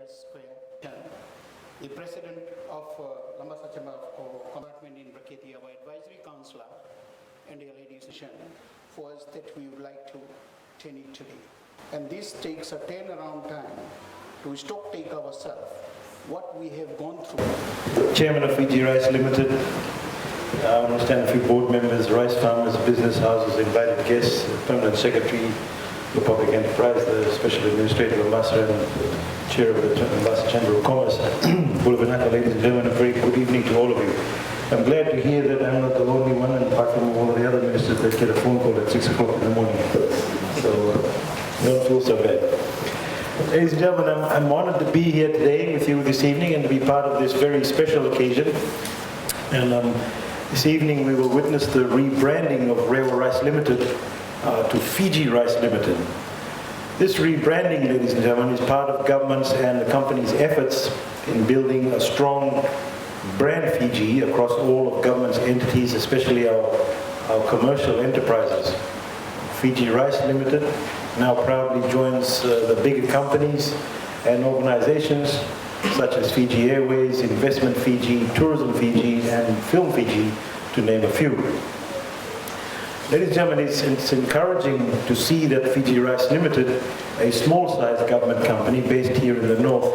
Square. The President of Lambasachama Compartment in Braketi, our Advisory Councillor, and a ladies' session for us that we would like to attend it today. And this takes a turnaround time to stock take ourselves what we have gone through. Chairman of Fiji Rice Limited, I understand a few board members, rice farmers, business houses, invited guests, Permanent Secretary, the Public Enterprise, the Special Administrative Ambassador and Chair of the Ambassador Chamber of Commerce. Bulavanaka, ladies and gentlemen, a very good evening to all of you. I'm glad to hear that I'm not the only one, and apart from all of the other ministers that get a phone call at 6 o'clock in the morning. So don't feel so bad. Ladies and gentlemen, I'm honored to be here today with you this evening and to be part of this very special occasion. And this evening we will witness the rebranding of Fiji Rice Limited to Fiji Rice Limited. This rebranding, ladies and gentlemen, is part of government's and the company's efforts in building a strong brand Fiji across all of government's entities, especially our commercial enterprises. Fiji Rice Limited now proudly joins the bigger companies and organizations such as Fiji Airways, Investment Fiji, Tourism Fiji, and Film Fiji, to name a few. Ladies and gentlemen, it's encouraging to see that Fiji Rice Limited, a small-sized government company based here in the north,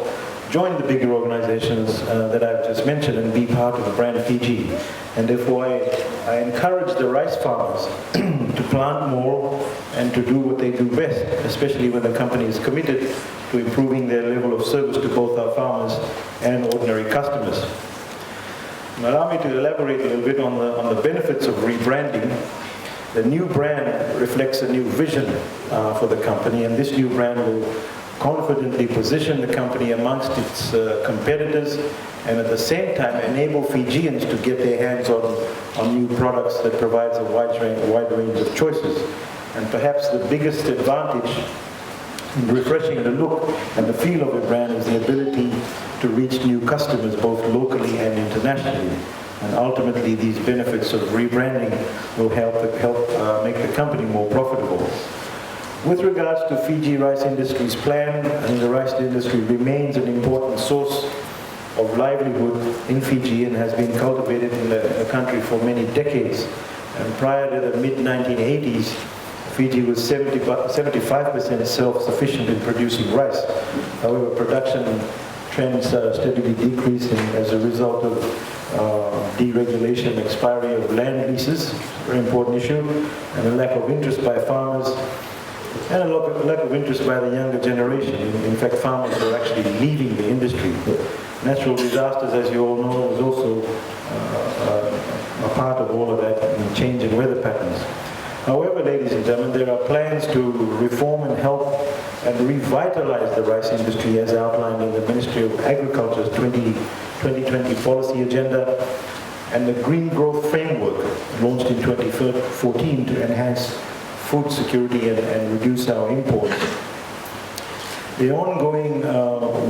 join the bigger organizations that I've just mentioned and be part of the brand Fiji. And therefore I encourage the rice farmers to plant more and to do what they do best, especially when the company is committed to improving their level of service to both our farmers and ordinary customers. Now, allow me to elaborate a little bit on the benefits of rebranding. The new brand reflects a new vision for the company, and this new brand will confidently position the company amongst its competitors and at the same time enable Fijians to get their hands on new products that provides a wide range of choices. And perhaps the biggest advantage in refreshing the look and the feel of a brand is the ability to reach new customers both locally and internationally. And ultimately these benefits of rebranding will help make the company more profitable. With regards to Fiji Rice Industry's plan, the rice industry remains an important source of livelihood in Fiji and has been cultivated in the country for many decades. And prior to the mid-1980s, Fiji was 75% self-sufficient in producing rice. However, production trends steadily decreasing as a result of deregulation, expiry of land leases, very important issue, and a lack of interest by farmers, and a lack of interest by the younger generation. In fact, farmers are actually leaving the industry. Natural disasters, as you all know, is also a part of all of that, and changing weather patterns. However, ladies and gentlemen, there are plans to reform and help and revitalize the rice industry as outlined in the Ministry of Agriculture's 2020 policy agenda and the Green Growth Framework launched in 2014 to enhance food security and reduce our imports. The ongoing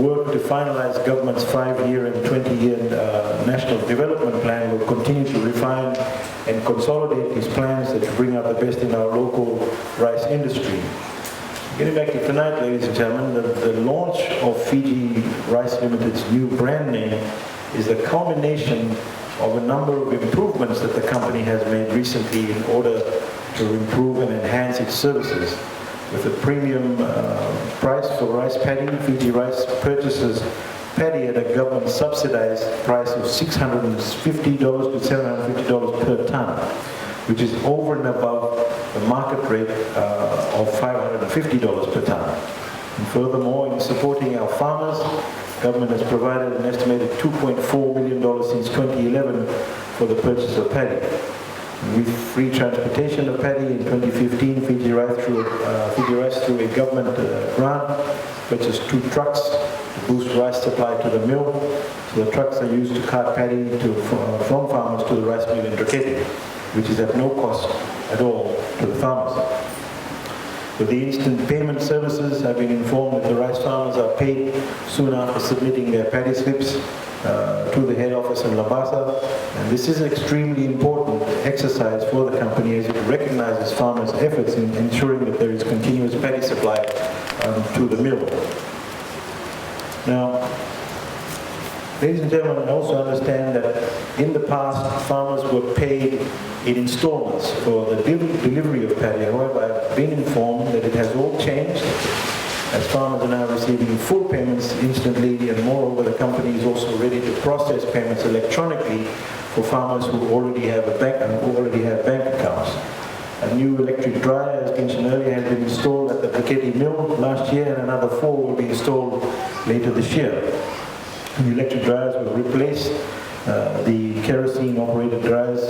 work to finalize government's 5-year and 20-year national development plan will continue to refine and consolidate these plans that bring out the best in our local rice industry. Getting back to tonight, ladies and gentlemen, the launch of Fiji Rice Limited's new brand name is a culmination of a number of improvements that the company has made recently in order to improve and enhance its services. With a premium price for rice paddy, Fiji Rice purchases paddy at a government subsidized price of $650 to $750 per ton, which is over and above the market rate of $550 per ton. And furthermore, in supporting our farmers, government has provided an estimated $2.4 million since 2011 for the purchase of paddy. With free transportation of paddy in 2015, Fiji Rice through a government grant purchased 2 trucks to boost rice supply to the mill. So the trucks are used to cart paddy from farmers to the rice mill in Braketi, which is at no cost at all to the farmers. With the instant payment services, I've been informed that the rice farmers are paid soon after submitting their paddy slips to the head office in Labasa, and this is an extremely important exercise for the company as it recognizes farmers' efforts in ensuring that there is continuous paddy supply to the mill. Now, ladies and gentlemen, I also understand that in the past, farmers were paid in installments for the delivery of paddy. However, I've been informed that it has all changed, as farmers are now receiving full payments instantly, and moreover, the company is also ready to process payments electronically for farmers who already have bank accounts. A new electric dryer, as mentioned earlier, has been installed at the Briquetti mill last year, and another 4 will be installed later this year. The electric dryers will replace the kerosene-operated dryers,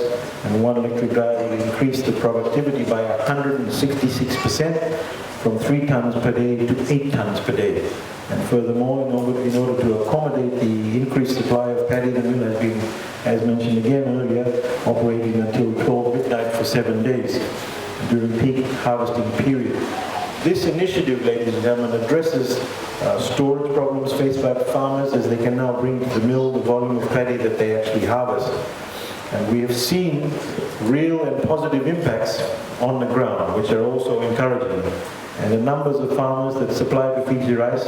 and one electric dryer will increase the productivity by 166%, from 3 tons per day to 8 tons per day. And furthermore, in order to accommodate the increased supply of paddy, the mill has been, as mentioned again earlier, operating until 12 midnight for 7 days during peak harvesting period. This initiative, ladies and gentlemen, addresses storage problems faced by farmers, as they can now bring to the mill the volume of paddy that they actually harvest. And we have seen real and positive impacts on the ground, which are also encouraging. And the numbers of farmers that supply to Fiji Rice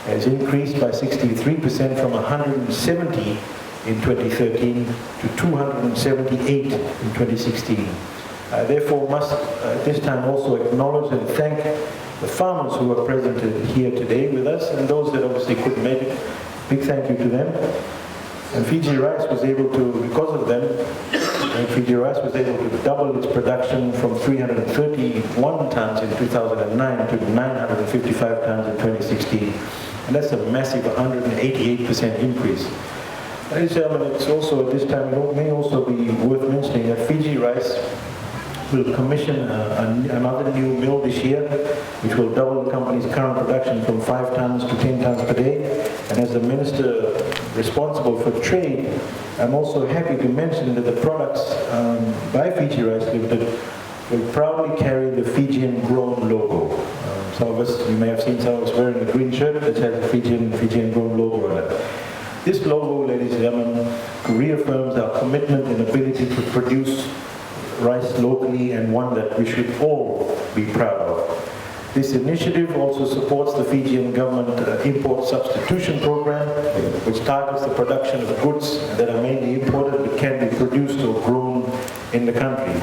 has increased by 63%, from 170 in 2013 to 278 in 2016. Therefore, must at this time also acknowledge and thank the farmers who are present here today with us, and those that obviously couldn't make it. Big thank you to them. And Fiji Rice was able to, because of them, Fiji Rice was able to double its production from 331 tons in 2009 to 955 tons in 2016. And that's a massive 188% increase. Ladies and gentlemen, it's also at this time, it may also be worth mentioning that Fiji Rice will commission another new mill this year, which will double the company's current production from 5 tons to 10 tons per day. And as the Minister responsible for trade, I'm also happy to mention that the products by Fiji Rice Limited will proudly carry the Fijian grown logo. Some of us, you may have seen some of us wearing a green shirt that has the Fijian grown logo on it. This logo, ladies and gentlemen, reaffirms our commitment and ability to produce rice locally, and one that we should all be proud of. This initiative also supports the Fijian government import substitution program, which targets the production of goods that are mainly imported but can be produced or grown in the country.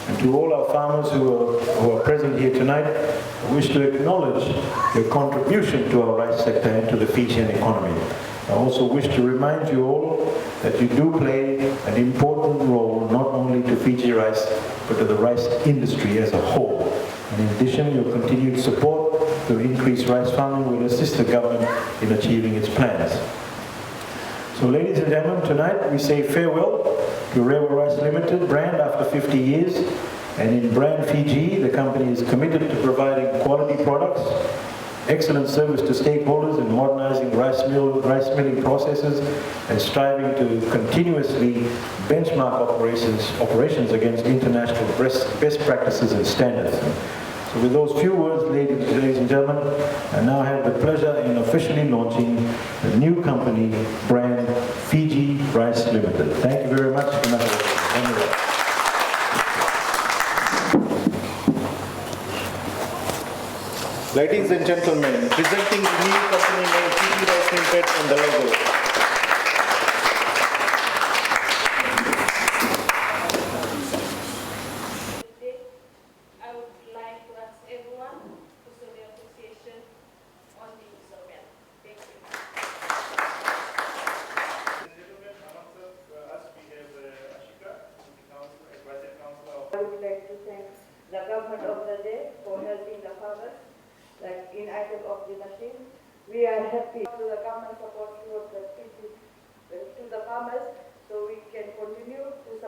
And to all our farmers who are present here tonight, I wish to acknowledge your contribution to our rice sector and to the Fijian economy. I also wish to remind you all that you do play an important role not only to Fiji Rice, but to the rice industry as a whole. And in addition, your continued support to increase rice farming will assist the government in achieving its plans. So ladies and gentlemen, tonight we say farewell to Fiji Rice Limited brand after 50 years. And in brand Fiji, the company is committed to providing quality products, excellent service to stakeholders, in modernizing rice milling processes, and striving to continuously benchmark operations against international best practices and standards. So with those few words, ladies and gentlemen, I now have the pleasure in officially launching the new company brand Fiji Rice Limited. Thank you very much. Ladies and gentlemen, presenting the new company name Fiji Rice Limited and the logo. I would like to ask everyone to show their appreciation on the instrument. Thank you. I would like to thank the government of the day for helping the farmers, like in item of the machine. We are happy to the government support towards the farmers, so we can continue to support